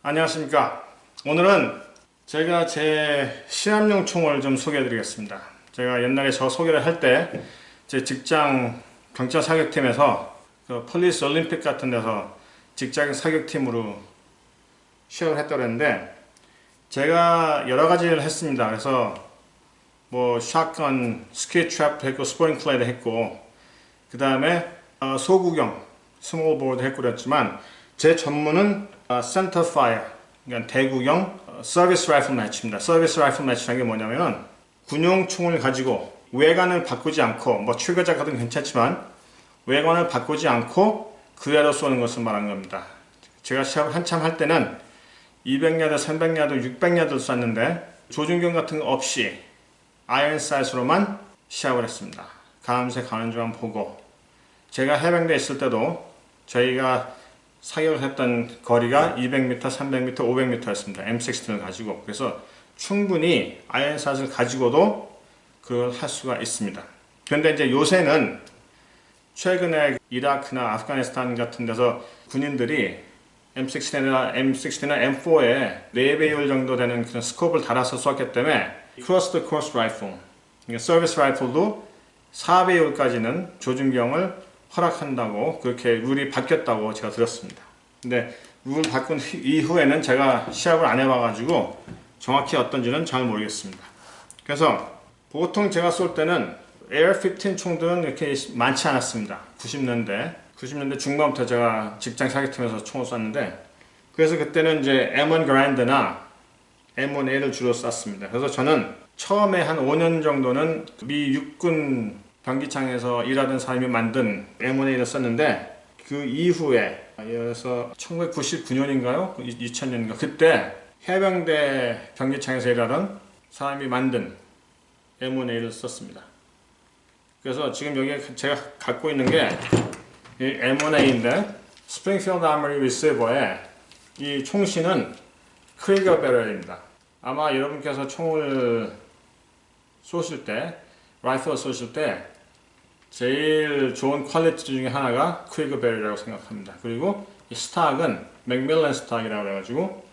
안녕하십니까. 오늘은 제가 제 시합용 총을 좀 소개해 드리겠습니다. 제가 옛날에 저 소개를 할 때 제 직장 경찰 사격팀에서 그 폴리스 올림픽 같은 데서 직장 사격팀으로 시합을 했다고 했는데, 제가 여러 가지를 했습니다. 그래서 뭐 샷건, 스퀴드 트랩도 했고 스프링클레도 했고, 그 다음에 소구경, 스몰 보드 했고 그랬지만, 제 전문은 센터 파이어, 그러니까 대구경 서비스 라이플 매치입니다. 서비스 라이플 매치라는 게 뭐냐면은 군용총을 가지고 외관을 바꾸지 않고, 뭐 트리거 같은 건 괜찮지만 외관을 바꾸지 않고 그대로 쏘는 것을 말하는 겁니다. 제가 시합을 한참 할 때는 200야드, 300야드, 600야드를 쐈는데 조준경 같은 거 없이 아이언 사이트로만 시합을 했습니다. 가음새 가는 줄만 보고, 제가 해병대에 있을 때도 저희가 사격을 했던 거리가 200m, 300m, 500m였습니다. M16을 가지고. 그래서 충분히 아이언 사이트를 가지고도 그걸 할 수가 있습니다. 그런데 이제 요새는 최근에 이라크나 아프가니스탄 같은 데서 군인들이 M16나 M4에 4배율 정도 되는 그런 스코프를 달아서 쏘았기 때문에 크로스 더 코스 라이플, 그러니까 서비스 라이플도 4배율까지는 조준경을 허락한다고, 그렇게 룰이 바뀌었다고 제가 들었습니다. 근데 룰 바꾼 이후에는 제가 시합을 안 해봐가지고 정확히 어떤지는 잘 모르겠습니다. 그래서 보통 제가 쏠 때는 AR-15 총들은 이렇게 많지 않았습니다. 90년대 중반부터 제가 직장 사격팀에서 총을 쐈는데, 그래서 그때는 이제 M1 그랜드나 M1A를 주로 쐈습니다. 그래서 저는 처음에 한 5년 정도는 미 육군 병기창에서 일하던 사람이 만든 M1A를 썼는데, 그 이후에 그래서 1999년인가요? 2000년인가 그때 해병대 병기창에서 일하던 사람이 만든 M1A를 썼습니다. 그래서 지금 여기 제가 갖고 있는 게 이 M1A인데, 스프링필드 아머리 리시버에 이 총신은 크리거 배럴입니다. 아마 여러분께서 총을 쏘실 때, 라이플을 쏘실 때 제일 좋은 퀄리티 중에 하나가 크리거 배럴이라고 생각합니다. 그리고 이 스탁은 맥밀런 스탁이라고 해가지고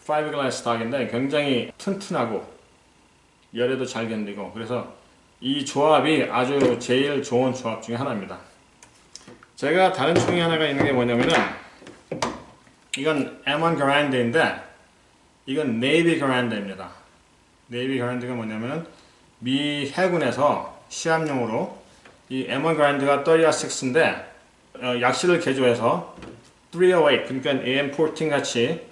파이버글라스 스탁인데 굉장히 튼튼하고 열에도 잘 견디고, 그래서 이 조합이 아주 제일 좋은 조합 중에 하나입니다. 제가 다른 총이 하나가 있는 게 뭐냐면은, 이건 M1 그랜드인데 이건 네이비 그랜드입니다. 네이비 그랜드가 뭐냐면은 미 해군에서 시합용으로 이 M1 그랜드가 30-6인데 약실을 개조해서 308, 그러니까 AM14 같이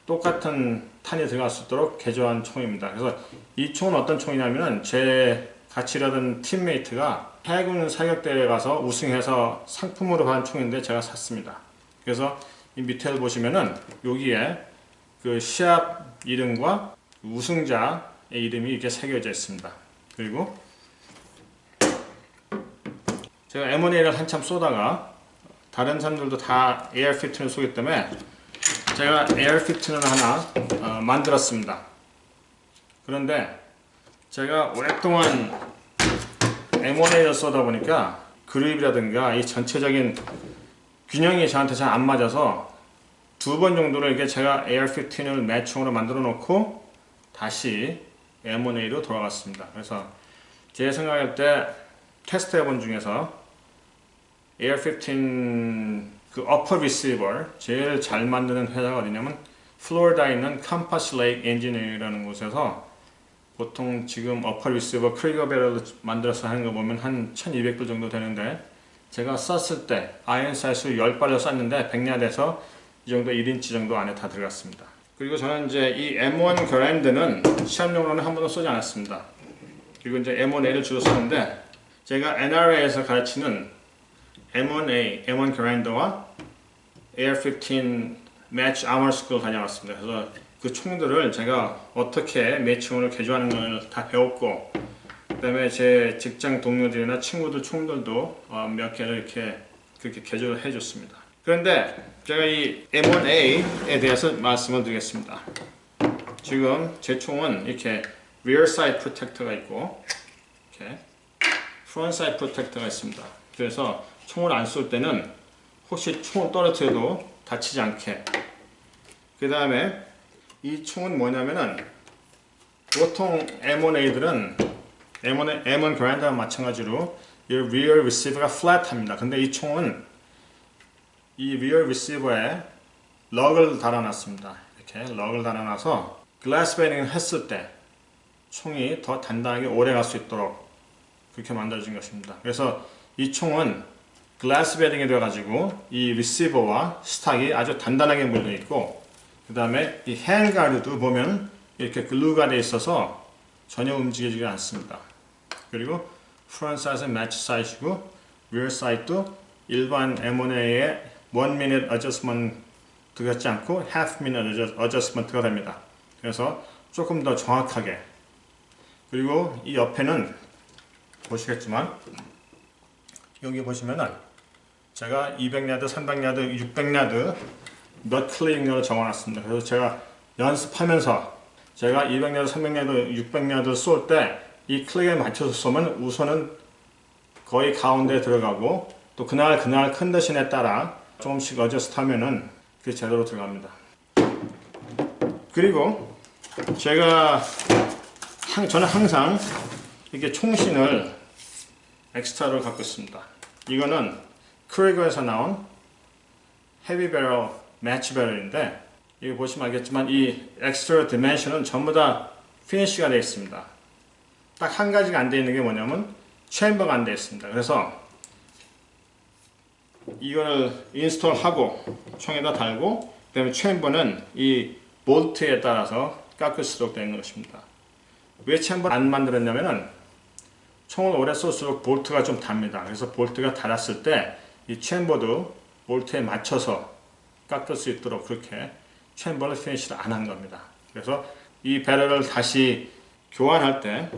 똑같은 탄이 들어갈 수 있도록 개조한 총입니다. 그래서 이 총은 어떤 총이냐면은, 제 같이 일하던 팀메이트가 해군 사격대회에 가서 우승해서 상품으로 받은 총인데 제가 샀습니다. 그래서 이 밑에를 보시면은 여기에 그 시합 이름과 우승자의 이름이 이렇게 새겨져 있습니다. 그리고 제가 M1A를 한참 쏘다가 다른 사람들도 다 AR-15를 쏘기 때문에 제가 AR-15를 하나 만들었습니다. 그런데 제가 오랫동안 M1A를 쏘다 보니까 그립이라든가 이 전체적인 균형이 저한테 잘 안 맞아서 2번 정도를 이렇게 제가 AR-15을 매총으로 만들어 놓고 다시 M1A로 돌아갔습니다. 그래서 제 생각할 때 테스트 해본 중에서 AR-15 그 어퍼 리시버 제일 잘 만드는 회사가 어디냐면 플로리다에 있는 캄파스 레이크 엔지니어라는 곳에서 보통 지금 어퍼 리시버 크리거 배럴을 만들어서 하는 거 보면 한 1200불 정도 되는데, 제가 쐈을 때 아이언 사이트를 10발로 쐈는데 100야드에서 이 정도 1인치 정도 안에 다 들어갔습니다. 그리고 저는 이제 이 M1 그랜드는 시합용으로는 한 번도 쏘지 않았습니다. 그리고 이제 M1A를 주로 썼는데, 제가 NRA에서 가르치는 M1A, M1 그랜드와 AR-15 매치 아머 스쿨 다녀왔습니다. 그래서 그 총들을 제가 어떻게 매치용으로 개조하는 걸 다 배웠고, 그 다음에 제 직장 동료들이나 친구들 총들도 몇 개를 이렇게 그렇게 개조를 해줬습니다. 그런데 제가 이 M1A에 대해서 말씀을 드리겠습니다. 지금 제 총은 이렇게 rear side protector가 있고, 이렇게 front side protector가 있습니다. 그래서 총을 안 쏠 때는 혹시 총을 떨어뜨려도 다치지 않게 그 다음에 이 총은 뭐냐면은 보통 M1A들은 M1 그라인더와 마찬가지로 이 rear receiver가 flat합니다. 근데 이 총은 이 rear receiver에 럭을 달아놨습니다. 이렇게 럭을 달아놔서 글라스 베딩을 했을 때 총이 더 단단하게 오래 갈 수 있도록 그렇게 만들어진 것입니다. 그래서 이 총은 글라스 베딩이 되어가지고 이 리시버와 스탁이 아주 단단하게 물려있고 그 다음에 이 핸가드도 보면 이렇게 글루가 되어 있어서 전혀 움직이지 않습니다. 그리고 프론트 사이즈는 매치 사이즈고 리어 사이드도 일반 M1A의 1minute adjustment 같지 않고 half minute adjustment가 됩니다. 그래서 조금 더 정확하게 그리고 이 옆에는 보시겠지만 여기 보시면은 제가 200야드, 300야드, 600야드 몇 클릭으로 적어놨습니다. 그래서 제가 연습하면서 제가 200야드, 300야드, 600야드 쏠 때 이 클릭에 맞춰서 쏘면 우선은 거의 가운데 들어가고 또 그날 컨디션에 따라 조금씩 어저스트 하면은 그게 제대로 들어갑니다. 그리고 저는 항상 이렇게 총신을 엑스트라로 갖고 있습니다. 이거는 크리거에서 나온 헤비 배럴 매치 배럴인데 이거 보시면 알겠지만 이 엑스트라 디멘션은 전부 다 피니쉬가 되어 있습니다. 딱 한 가지가 안 되어 있는 게 뭐냐면 챔버가 안 되어 있습니다. 그래서 이거를 인스톨하고 총에다 달고 그 다음에 챔버는 이 볼트에 따라서 깎을 수 있도록 되는 것입니다. 왜 챔버를 안 만들었냐면은 총을 오래 쏠수록 볼트가 좀 답니다. 그래서 볼트가 닳았을 때 이 챔버도 볼트에 맞춰서 깎을 수 있도록 그렇게 챔버를 피니시를 안 한 겁니다. 그래서 이 배럴을 다시 교환할 때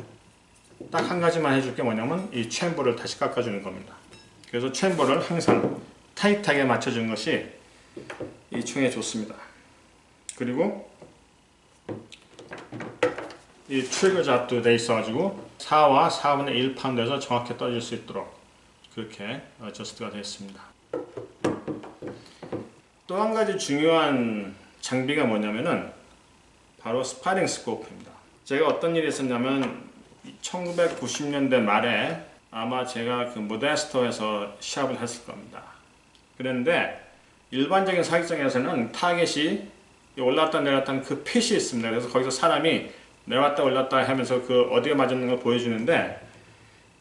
딱 한 가지만 해줄 게 뭐냐면 이 챔버를 다시 깎아주는 겁니다. 그래서 챔버를 항상 타이트하게 맞춰주는 것이 이 총에 좋습니다. 그리고 이 트리거 잡도 돼 있어가지고 4와 4분의 1파운드에서 정확히 떠질 수 있도록 그렇게 어저스트가 되어 있습니다. 또 한 가지 중요한 장비가 뭐냐면은 바로 스파링 스코프입니다. 제가 어떤 일이 있었냐면 1990년대 말에 아마 제가 그 모데스토에서 시합을 했을 겁니다. 그런데 일반적인 사격장에서는 타겟이 올랐다 내렸다 그 핏이 있습니다. 그래서 거기서 사람이 내려왔다 올랐다 하면서 그 어디에 맞았는 걸 보여주는데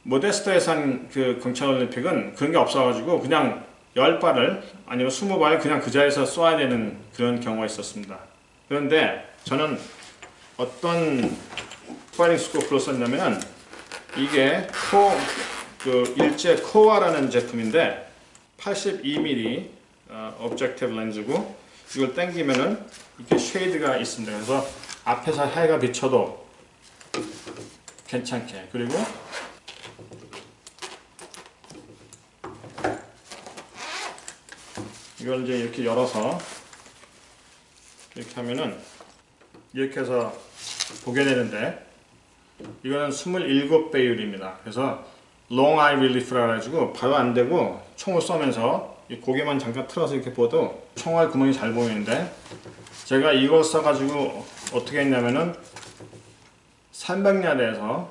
모데스토에서 한 그 경찰 올림픽은 그런 게 없어가지고 그냥 10발을 아니면 20발을 그냥 그 자리에서 쏘아야 되는 그런 경우가 있었습니다. 그런데 저는 어떤 스파링 스코프로 썼냐면은 이게 일제 코어라는 제품인데 82mm 오브젝티브 렌즈고 이걸 당기면은 이렇게 쉐이드가 있습니다. 그래서 앞에서 해가 비쳐도 괜찮게 그리고 이걸 이제 이렇게 열어서 이렇게 하면은 이렇게 해서 보게 되는데 이거는 27배율입니다. 그래서 long eye relief라 가지고 바로 안 되고 총을 쏘면서 이 고개만 잠깐 틀어서 이렇게 봐도 총알 구멍이 잘 보이는데 제가 이걸 써가지고 어떻게 했냐면은 300야드에서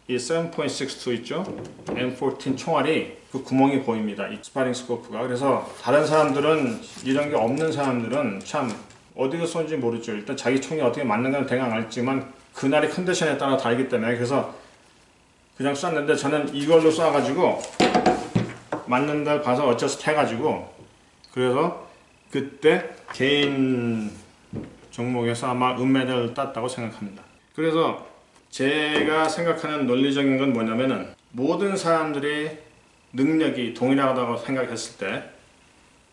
이 7.62 있죠? M14 총알이 그 구멍이 보입니다. 이 스파링 스코프가. 그래서 다른 사람들은 이런 게 없는 사람들은 참 어디서 쏜지 모르죠. 일단 자기 총이 어떻게 맞는 건 대강 알지만 그날의 컨디션에 따라 다르기 때문에 그래서 그냥 쐈는데 저는 이걸로 쏴가지고 맞는 날 봐서 어쩌서 해가지고 그래서 그때 개인 종목에서 아마 은메달을 땄다고 생각합니다. 그래서 제가 생각하는 논리적인 건 뭐냐면은 모든 사람들이 능력이 동일하다고 생각했을 때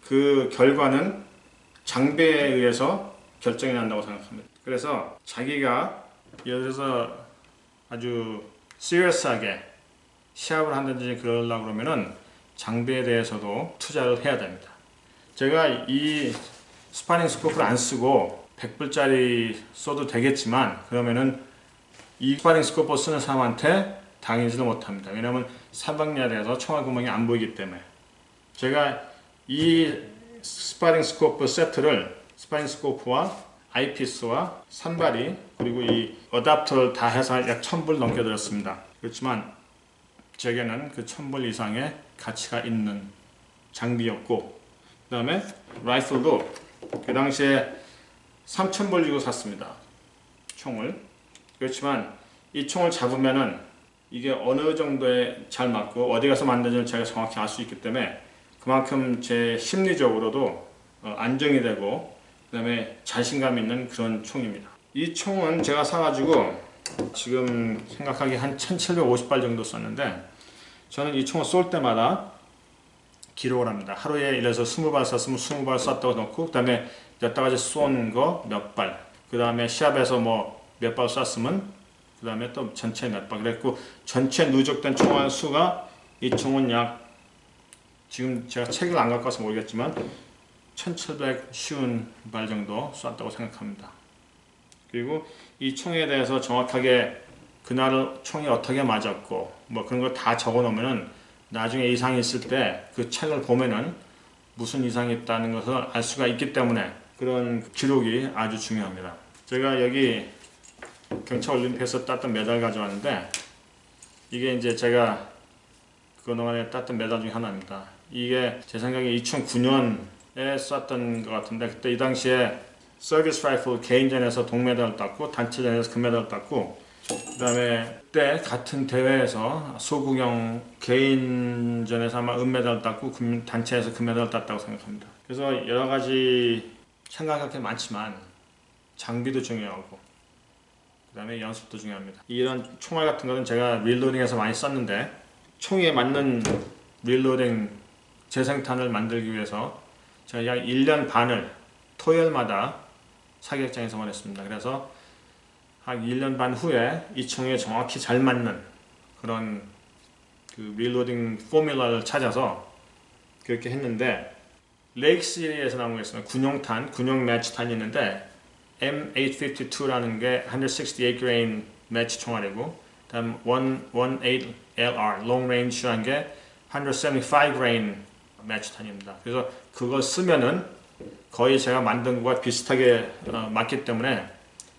그 결과는 장비에 의해서 결정이 난다고 생각합니다. 그래서 자기가 예를 들어서 아주 시리어스하게 시합을 한다든지 그러려고 그러면은 장비에 대해서도 투자를 해야 됩니다. 제가 이 스파링 스코프를 안 쓰고 100불짜리 써도 되겠지만 그러면은 이 스파링 스코프 쓰는 사람한테 당하지도 못합니다. 왜냐하면 300야드에서 총알 구멍이 안 보이기 때문에 제가 이 스파링 스코프 세트를 스파링 스코프와 아이피스와 산발이 그리고 이 어댑터를 다 해서 약 1000불 넘게 들었습니다. 그렇지만 제게는 그 1000불 이상의 가치가 있는 장비였고, 그 다음에 라이플도 그 당시에 3000불 주고 샀습니다. 총을. 그렇지만 이 총을 잡으면은 이게 어느 정도에 잘 맞고 어디 가서 만드는지 제가 정확히 알 수 있기 때문에 그만큼 제 심리적으로도 안정이 되고 그 다음에 자신감 있는 그런 총입니다. 이 총은 제가 사가지고 지금 생각하기에 한 1750발 정도 썼는데, 저는 이 총을 쏠 때마다 기록을 합니다. 하루에 예를 들어서 20발 쐈으면 20발 쐈다고 넣고, 그 다음에 여태까지 쏜 거 몇 발, 그 다음에 시합에서 뭐 몇 발 쐈으면 그 다음에 또 전체 몇 발, 그랬고 전체 누적된 총알 수가 이 총은 약, 지금 제가 책을 안 갖고 와서 모르겠지만 1750발 정도 쐈다고 생각합니다. 그리고 이 총에 대해서 정확하게 그날 총이 어떻게 맞았고 뭐 그런 거 다 적어 놓으면은 나중에 이상이 있을 때 그 책을 보면은 무슨 이상이 있다는 것을 알 수가 있기 때문에 그런 기록이 아주 중요합니다. 제가 여기 경찰 올림픽에서 땄던 메달 가져왔는데, 이게 이제 제가 그동안에 땄던 메달 중에 하나입니다. 이게 제 생각에 2009년에 쐈던 것 같은데, 그때 이 당시에 서비스 라이플 개인전에서 동메달을 땄고 단체전에서 금메달을 땄고, 그 다음에 그때 같은 대회에서 소구경 개인전에서 아마 은메달을 땄고 단체에서 금메달을 땄다고 생각합니다. 그래서 여러 가지 생각할 게 많지만 장비도 중요하고 그 다음에 연습도 중요합니다. 이런 총알 같은 거는 제가 릴로딩에서 많이 썼는데, 총에 맞는 릴로딩 재생탄을 만들기 위해서 제가 약 1년 반을 토요일마다 사격장에서 보냈습니다. 그래서 한 1년 반 후에 이 총에 정확히 잘 맞는 그런 그 릴로딩 포뮬러를 찾아서 그렇게 했는데, 레이크 시리에서 나온 게 있습니다. 군용 매치탄이 있는데 M852라는 게 168grain 매치 총알이고, 다음 118LR long range라는 게 175grain 매치탄입니다. 그래서 그걸 쓰면은 거의 제가 만든 것과 비슷하게 맞기 때문에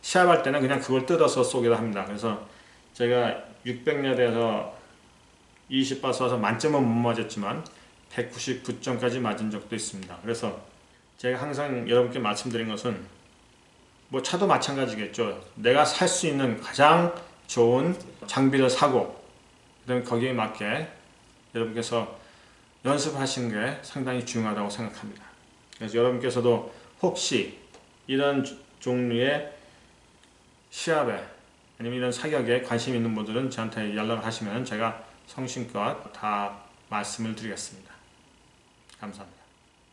시합할 때는 그냥 그걸 뜯어서 쏘기도 합니다. 그래서 제가 600야드에서 20발 쏴서 만점은 못 맞았지만 199점까지 맞은 적도 있습니다. 그래서 제가 항상 여러분께 말씀드린 것은, 뭐 차도 마찬가지겠죠. 내가 살 수 있는 가장 좋은 장비를 사고 그다음에 거기에 맞게 여러분께서 연습하시는 게 상당히 중요하다고 생각합니다. 그래서 여러분께서도 혹시 이런 종류의 시합에 아니면 이런 사격에 관심 있는 분들은 저한테 연락을 하시면 제가 성심껏 다 말씀을 드리겠습니다. 감사합니다.